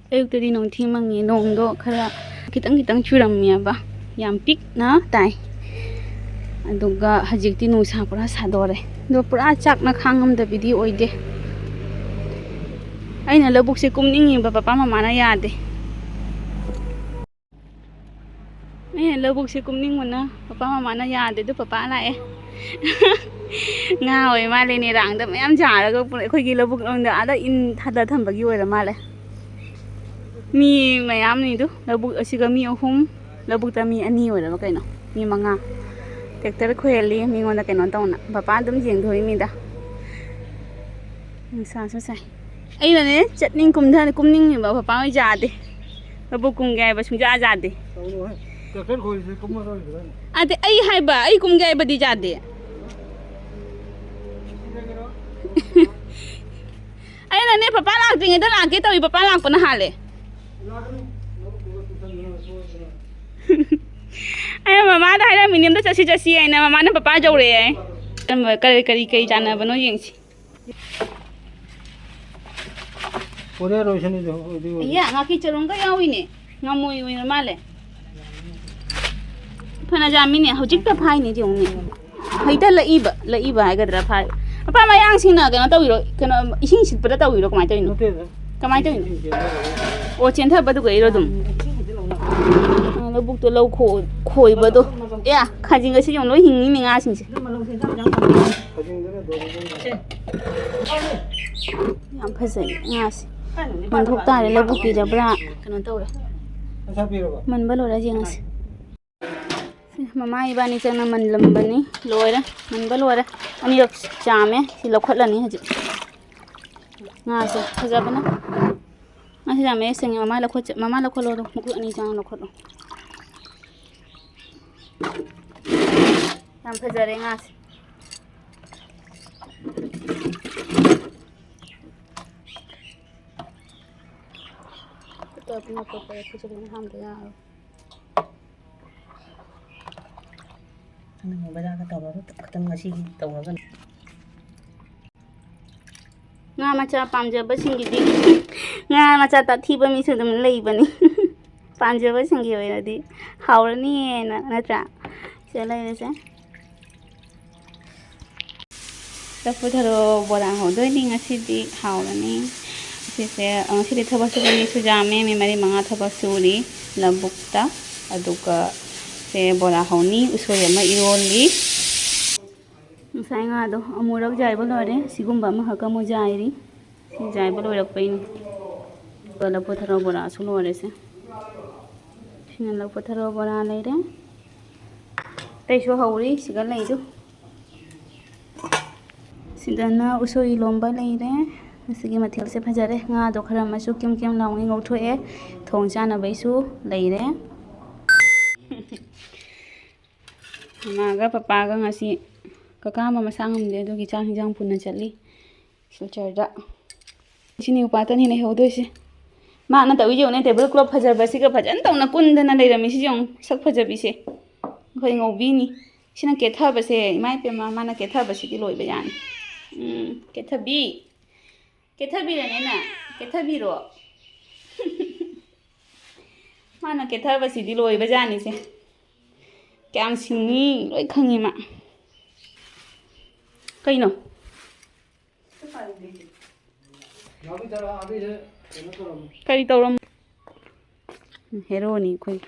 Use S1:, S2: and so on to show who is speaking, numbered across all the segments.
S1: ꯑꯌꯨꯛꯇꯗꯤ ꯅꯣꯡ ꯊꯤ ꯃꯪꯉꯤ ꯅꯣꯡꯗꯣ ꯈꯔ ꯈꯤꯇꯪ ꯆꯨꯔꯝꯃꯦꯕ ꯌꯥꯝ ꯄꯤꯛꯅ ꯇꯥꯏ ꯑꯗꯨꯒ ꯍꯧꯖꯤꯛꯇꯤ ꯅꯨꯡꯁꯥ ꯄꯨꯔꯥ ꯁꯥꯗꯣꯔꯦ ꯑꯗꯣ ꯄꯨꯔꯥ ꯆꯥꯛꯅ ꯈꯥꯡꯉꯝꯗꯕꯤꯗꯤ ꯑꯣꯏꯗꯦ ꯑꯩꯅ ꯂꯧꯕꯨꯛꯁꯦ ꯀꯨꯝꯅꯤꯡꯉꯤꯕ ꯄꯄꯥ ꯃꯃꯥꯅ ꯌꯥꯗꯦ ꯑꯩꯅ ꯂꯧꯕꯨꯛꯁꯦ ꯀꯨꯝꯅꯤꯡꯕꯅ ꯄꯄꯥ ꯃꯃꯥꯅ ꯌꯥꯗꯦ ꯑꯗꯨ ꯄꯄꯥ ꯂꯥꯛꯑꯦ ꯉꯥ ꯑꯣꯏ ꯃꯥꯜꯂꯦꯅꯦ ꯔꯥꯡꯗ ꯃꯌꯥꯝ ꯖꯥꯔꯒ ꯑꯩꯈꯣꯏꯒꯤ ꯂꯧꯕꯨꯛ ꯂꯣꯝꯗ ꯑꯥꯗ ꯏꯟ ꯊꯥꯗ ꯊꯝꯕꯒꯤ ꯑꯣꯏꯔ ꯃꯥꯜꯂꯦ ꯃꯤ ꯃꯌꯥꯝꯅꯤꯗꯨ ꯂꯧꯕꯨꯛ ꯑꯁꯤꯒ ꯃꯤ 3 ꯂꯧꯕꯨꯛꯇ ꯃꯤ 2 ꯑꯣꯏꯔꯕ ꯀꯩꯅꯣ ꯃꯤ 5 ꯇ꯭ꯔꯦꯛꯇꯔ ꯈꯣꯏꯍꯜꯂꯤ ꯃꯤꯉꯣꯟꯗ ꯀꯩꯅꯣ ꯇꯧꯅ ꯄꯄꯥ ꯑꯗꯨꯝ ꯌꯦꯡꯊꯣꯛꯏ ꯅꯨꯡꯁꯥꯁꯨ ꯁꯥꯏ ꯑꯩꯅꯅꯦ ꯀꯨꯝꯅꯤꯡꯉꯤꯕ ꯄꯄꯥ ꯍꯣꯏ ꯌꯥꯗꯦ ꯂꯧꯕꯨꯛ ꯀꯨꯝꯒꯦ ꯍꯥꯏꯕ ꯁꯨꯡꯌꯥ ꯌꯥꯗꯦ ꯑꯗꯩ ꯑꯩ ꯍꯥꯏꯕ ꯑꯩ ꯀꯨꯝꯒꯦ ꯍꯥꯏꯕꯗꯤ ꯌꯥꯗꯦ ꯑꯩꯅꯅꯦ ꯄꯄꯥ ꯂꯥꯛꯇ꯭ꯔꯤꯉꯩꯗ ꯂꯥꯛꯀꯦ ꯇꯧꯏ ꯄꯄꯥ ꯂꯥꯛꯄꯅ ꯍꯥꯜꯂꯦ ꯑꯩꯅ ꯃꯃꯥꯗ ꯍꯥꯏꯔꯝꯃꯤꯅꯦ ꯑꯝꯇ ꯆꯠꯁꯤ ꯍꯥꯏꯅ ꯃꯃꯥꯅ ꯄꯄꯥ ꯌꯧꯔꯛꯑꯦ ꯀꯔꯤ ꯆꯥꯟꯅꯕꯅꯣ ꯌꯦꯡꯁꯤ ꯉꯥꯀꯤ ꯆꯔꯣꯡꯒ ꯌꯥꯎꯏꯅꯦ ꯉꯥꯃꯣꯏ ꯑꯣꯏꯅ ꯃꯥꯜꯂꯦ ꯐꯅ ꯌꯥꯝꯃꯤꯅꯦ ꯍꯧꯖꯤꯛꯇ ꯐꯥꯏꯅꯦ ꯌꯦꯡꯉꯨꯅꯦ ꯍꯩꯇ ꯂꯛꯏꯕ ꯍꯥꯏꯒꯗ꯭ꯔꯥ ꯐꯥꯏ ꯄꯄꯥ ꯃꯌꯥꯡꯁꯤꯡꯅ ꯀꯩꯅꯣ ꯇꯧꯔꯤꯔꯣ ꯀꯩꯅꯣ ꯏꯁꯤꯡ ꯁꯤꯠꯄꯗ ꯇꯧꯔꯤꯔꯣ ꯀꯃꯥꯏꯅ ꯇꯧꯔꯤꯅꯣ ꯑꯣ ꯆꯦꯟꯊꯕꯗꯨꯒ ꯑꯩꯔꯣ ꯑꯗꯨꯝ ꯂꯧꯕꯨꯛꯇꯣ ꯂꯧ ꯈꯣꯏꯕꯗꯣ ꯈꯥꯖꯤꯡꯒꯁꯤ ꯌꯦꯡꯉꯨ ꯂꯣꯏ ꯍꯤꯡꯉꯤꯅꯦ ꯉꯥꯁꯤꯡꯁꯦ ꯌꯥꯝ ꯐꯖꯩ ꯉꯥꯁꯦ ꯃꯟꯊꯣꯛ ꯇꯥꯔꯦ ꯂꯧꯕꯨꯛꯀꯤ ꯖꯕ꯭ꯔꯥ ꯀꯩꯅꯣ ꯇꯧꯔꯦ ꯃꯟꯕ ꯂꯣꯏꯔ ꯌꯦꯡꯉꯁꯤ ꯃꯃꯥ ꯏꯕꯥꯅꯤ ꯆꯪꯅ ꯃꯟꯂꯝꯕꯅꯤ ꯂꯣꯏꯔꯦ ꯃꯟꯕ ꯂꯣꯏꯔꯦ ꯑꯅꯤꯔꯛ ꯆꯥꯝꯃꯦ ꯁꯤ ꯂꯧꯈꯠꯂꯅꯤ ꯍꯧꯖꯤꯛ ꯉꯥꯁꯦ ꯐꯖꯕꯅ ꯉꯥꯁꯦ ꯌꯥꯝ ꯃꯌꯦꯛ ꯁꯦꯡꯉꯦ ꯃꯃꯥ ꯂꯧꯈꯠꯂꯣ ꯃꯈꯨꯠ 2 ꯆꯪꯅ ꯂꯧꯈꯠꯂꯣ ꯌꯥꯝ ꯐꯖꯔꯦ ꯉꯥꯁꯦ ꯉꯥ ꯃꯆꯥ ꯄꯥꯝꯖꯕꯁꯤꯡꯒꯤꯗꯤ ꯉꯥ ꯃꯆꯥ ꯇꯥꯊꯤꯕ ꯃꯤꯁꯨ ꯑꯗꯨꯝ ꯂꯩꯕꯅꯤ ꯄꯥꯝꯖꯕꯁꯤꯡꯒꯤ ꯑꯣꯏꯅꯗꯤ ꯍꯥꯎꯔꯅꯤꯅ ꯅꯠꯇ꯭ꯔꯥ ꯁꯤꯗ ꯂꯩꯔꯤꯁꯦ ꯂꯐꯨ ꯊꯔꯣ ꯕꯣꯔꯥ ꯍꯧꯗꯣꯏꯅꯤ ꯉꯁꯤꯗꯤ ꯍꯥꯎꯔꯅꯤ ꯁꯤꯁꯦ ꯉꯁꯤꯗꯤ ꯊꯕꯛ ꯁꯨꯕ ꯃꯤꯁꯨ ꯌꯥꯝꯃꯦ ꯃꯤ 4-5 ꯊꯕꯛ ꯁꯨꯔꯤ ꯂꯕꯨꯛꯇ ꯑꯗꯨꯒ ꯁꯦ ꯕꯣꯔꯥ ꯍꯧꯅꯤ ꯎꯁꯣꯏ ꯑꯃ ꯏꯔꯣꯜꯂꯤ ꯉꯁꯥꯏ ꯉꯥꯗꯣ ꯑꯃꯨꯔꯛ ꯖꯥꯏꯕ ꯂꯣꯏꯔꯦ ꯁꯤꯒꯨꯝꯕ ꯑꯃꯈꯛ ꯑꯃꯨꯛ ꯖꯥꯏꯔꯤ ꯁꯤ ꯖꯥꯏꯕ ꯂꯣꯏꯔꯛꯄꯩꯅꯤ ꯑꯗꯨꯒ ꯂꯐꯨ ꯊꯔꯣ ꯕꯣꯔꯥꯁꯨ ꯂꯣꯏꯔꯦꯁꯦ ꯁꯤꯅ ꯂꯐꯨ ꯊꯔꯣ ꯕꯣꯔꯥ ꯂꯩꯔꯦ ꯑꯇꯩꯁꯨ ꯍꯧꯔꯤ ꯁꯤꯒ ꯂꯩꯗꯨ ꯁꯤꯗꯅ ꯎꯁꯣꯏ ꯂꯣꯝꯕ ꯂꯩꯔꯦ ꯉꯁꯤꯒꯤ ꯃꯊꯦꯜꯁꯦ ꯐꯖꯔꯦ ꯉꯥꯗꯣ ꯈꯔ ꯑꯃꯁꯨ ꯀꯦꯝ ꯂꯥꯎꯅ ꯉꯧꯊꯣꯛꯑꯦ ꯊꯣꯡ ꯆꯥꯅꯕꯩꯁꯨ ꯂꯩꯔꯦ ꯃꯃꯥꯒ ꯄꯄꯥꯒ ꯉꯁꯤ ꯀꯀꯥ ꯑꯃ ꯃꯁꯥ ꯉꯝꯗꯦ ꯑꯗꯨꯒꯤ ꯆꯥꯛ ꯏꯟꯖꯥꯡ ꯄꯨꯟꯅ ꯆꯠꯂꯤ ꯁꯤꯜꯆꯔꯗ ꯁꯤꯅꯤ ꯎꯄꯥꯇꯅꯤ ꯂꯩꯍꯧꯗꯣꯏꯁꯦ ꯃꯥꯅ ꯇꯧꯔꯤꯁꯦ ꯌꯦꯡꯉꯨꯅꯦ ꯇꯦꯕꯜ ꯀ꯭ꯂꯣꯊ ꯐꯖꯕꯁꯤꯒ ꯐꯖꯅ ꯇꯧꯅ ꯀꯨꯟꯗꯅ ꯂꯩꯔꯝꯃꯤꯁꯤ ꯌꯦꯡꯉꯨ ꯁꯛ ꯐꯖꯕꯤꯁꯦ ꯑꯩꯈꯣꯏ ꯉꯧꯕꯤꯅꯤ ꯁꯤꯅ ꯀꯦꯊꯕꯁꯦ ꯏꯃꯥ ꯏꯄꯦꯝꯃ ꯃꯥꯅ ꯀꯦꯊꯕꯁꯤꯗꯤ ꯂꯣꯏꯕ ꯌꯥꯅꯤ ꯀꯦꯊꯕꯤꯔꯅꯦꯅ ꯀꯦꯊꯕꯤꯔꯣ ꯃꯥꯅ ꯀꯦꯊꯕꯁꯤꯗꯤ ꯂꯣꯏꯕ ꯖꯥꯠꯅꯤꯁꯦ ꯀꯌꯥꯝ ꯁꯤꯡꯉꯤ ꯂꯣꯏ ꯈꯪꯉꯤ ꯃꯥ ꯀꯩꯅꯣ ꯀꯔꯤ ꯇꯧꯔꯝ ꯍꯦꯔꯣꯅꯤ ꯑꯩꯈꯣꯏ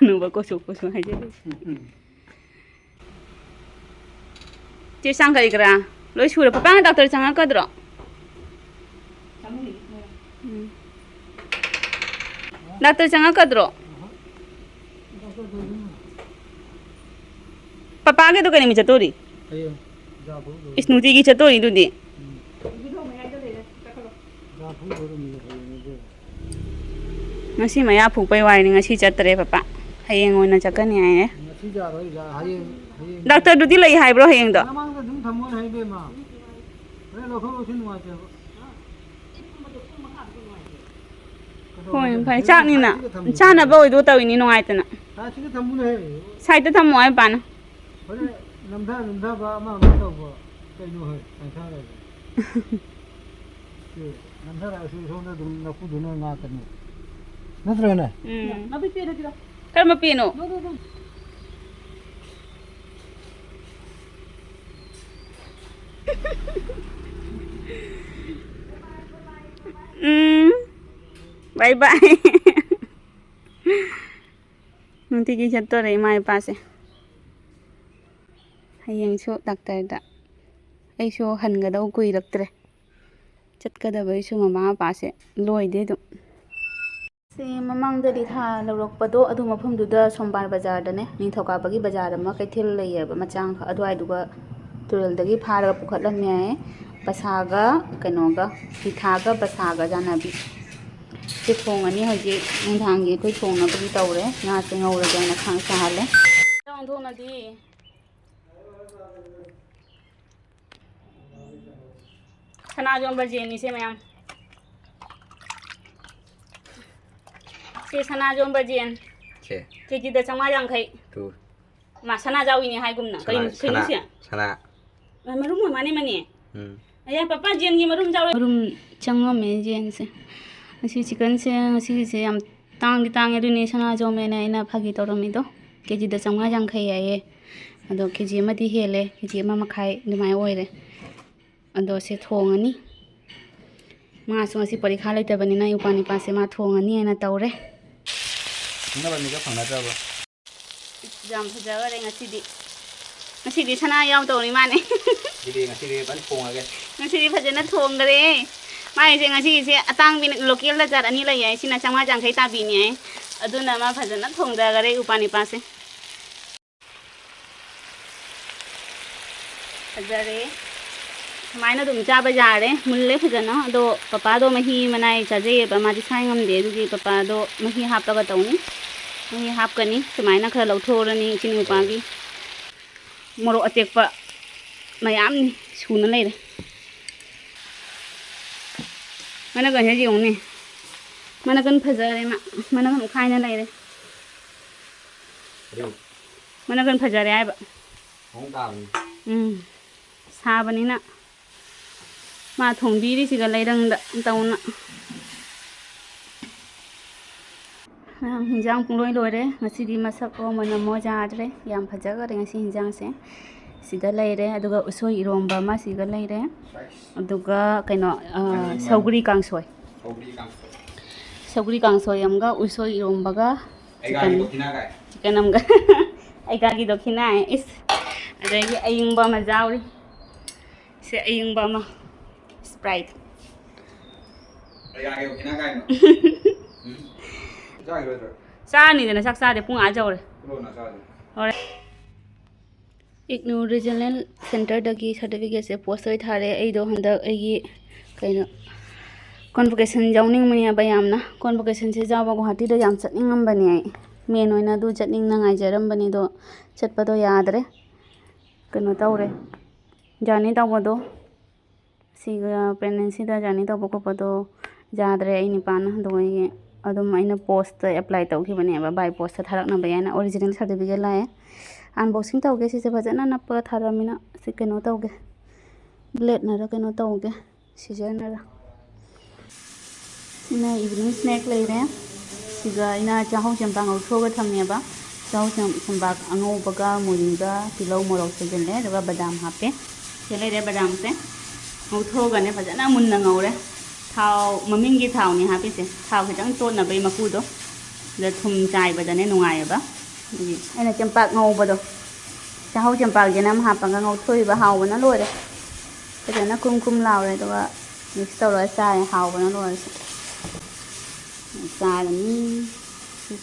S1: ꯍꯅꯨꯕ ꯀꯣꯆꯣꯛꯄꯁꯨ ꯍꯥꯏꯖꯔꯤ ꯆꯦ ꯆꯥꯡ ꯀꯔꯤ ꯀꯔꯥ ꯂꯣꯏ ꯁꯨꯔꯦ ꯄꯄꯥꯅ ꯗꯥꯛꯇꯔ ꯆꯪꯉꯛꯀꯗ꯭ꯔꯣ ꯗꯥꯛꯇꯔ ꯆꯪꯉꯛꯀꯗ꯭ꯔꯣ ꯄꯄꯥꯒꯤꯗꯣ ꯀꯩ ꯅꯨꯃꯤꯠ ꯆꯠꯇꯣꯔꯤ ꯏꯁ ꯅꯨꯡꯇꯤꯒꯤ ꯆꯠꯇꯣꯔꯤꯗꯨꯗꯤ ꯉꯁꯤ ꯃꯌꯥ ꯐꯨꯛꯄꯩ ꯋꯥꯔꯤꯅꯤ ꯉꯁꯤ ꯆꯠꯇ꯭ꯔꯦ ꯄꯄꯥ ꯍꯌꯦꯡ ꯑꯣꯏꯅ ꯆꯠꯀꯅꯤ ꯍꯥꯏꯌꯦ ꯗꯥꯛꯇꯔꯗꯨꯗꯤ ꯂꯩ ꯍꯥꯏꯕ꯭ꯔꯣ ꯍꯌꯦꯡꯗꯣ ꯍꯣꯏ ꯐꯔꯦ ꯆꯥꯛꯅꯤꯅ ꯆꯥꯅꯕ ꯑꯣꯏꯗꯣ ꯇꯧꯏꯅꯤ ꯅꯨꯡꯉꯥꯏꯇꯅ ꯁꯥꯏꯗ ꯊꯝꯃꯣ ꯍꯥꯏ ꯄꯥꯅ Karma pino. Bye bye. Nanti kita tore mai pase. Hayang so doctor da. Ai so hanga da kui doctor. Chatka da bai so mama pase loi de do. Se mamang da di tha lorok pado adu mafam du da sombar bazar da ne ningthoka bagi bazar ma kaithil lei ba machang kha adwai du ga turel dagi phara pukhatlam me basaga kanoga pithaga basaga janabi se thongani hoji nungdhangi koi thongna bagi tawre nga se ngawra jana khang sahale tong thona di khana jon bajeni se mayam se sana jon bajen
S2: che
S1: keji da chama yang khai
S2: tu
S1: ma sana jawi ni hai gumna kai kai se
S2: sana
S1: marum mane mane aya papa jen gi marum jawi marum changwa me jen se asi chicken se asi se am tang edu ni sana jo me na ina phagi torami do keji da chama yang khai aye ado keji ma di hele keji ma makhai dumai oire ado se thongani ma so asi parikha leitabani na upani pase ma thongani ana tawre
S2: na ba mi ka phangna ta ba
S1: jam phajaga re ngasi di sana yaw tawni mane
S2: ngasi di ban thonga
S1: ngasi di phajana thongre mai je ngasi se atang bin local la jar ani la yai sina changma jang khai ta bi ni aduna ma phajana thongda gare upani pase phajare maina dum cha bazare mulle phajana do papa do mahi manai chaje ba ma di sai ngam de du gi papa do mahi hap ta ga tawni mahi hap kani sumaina khara lauthorani chini upagi moro atekpa mayam ni suna leire mana gan he jong ni mana gan phajare ma mana gan khai na leire mana gan phajare ai ba
S2: hong tam
S1: sa bani na ma thongbi ri siga leirang da tauna hinjang pungloi loire ngasi di masak o mana mo jadre yam phajaga re ngasi hinjang se siga leire aduga usoi iromba ma siga leire aduga kaino saugri kangsoi amga usoi iromba ga chicken amga ai ga gi dokhina is adagi ayungba ma jawri se ayungba ma Sprite. Sa ni na sak sa de pung a jaw re. Ore. Ignu regional center dagi certificate se post oi thare ai do handa ai gi kaina convocation jawning mani bayamna convocation se jawa Guwahati da yam chatning am bani ai main oina du chatning na ngai jaram bani do chatpa do yadre kano tawre jani tawdo siga pregnancy da jani to boko pado jadre ai ni pana do ye adum aina post apply taw ki bane ba by post tharak na bayana original certificate la unboxing tawge si se bajana na pa tharamina se keno tawge blade na ra keno tawge scissor na ra ina evening snack leire siga ina chahau champa ngau thoga thamne ba chahau chamba angau baga muringa tilau morok se jelle daga badam hape chele re badam se ngau thoga ne phajana munna ngaure thau maming gi thau ni hapi se thau khitang ton na bai maku do da thum chai ba da ne nungai ba aina champa ngau ba do chahau champa ge nam ha pa ngau thoi ba hau na loi re phajana kum lao re do ga mix to ro sai hau ba na loi sa ni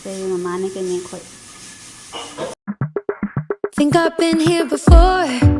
S1: se mama ne ke ne khoi
S3: Think I've been here before.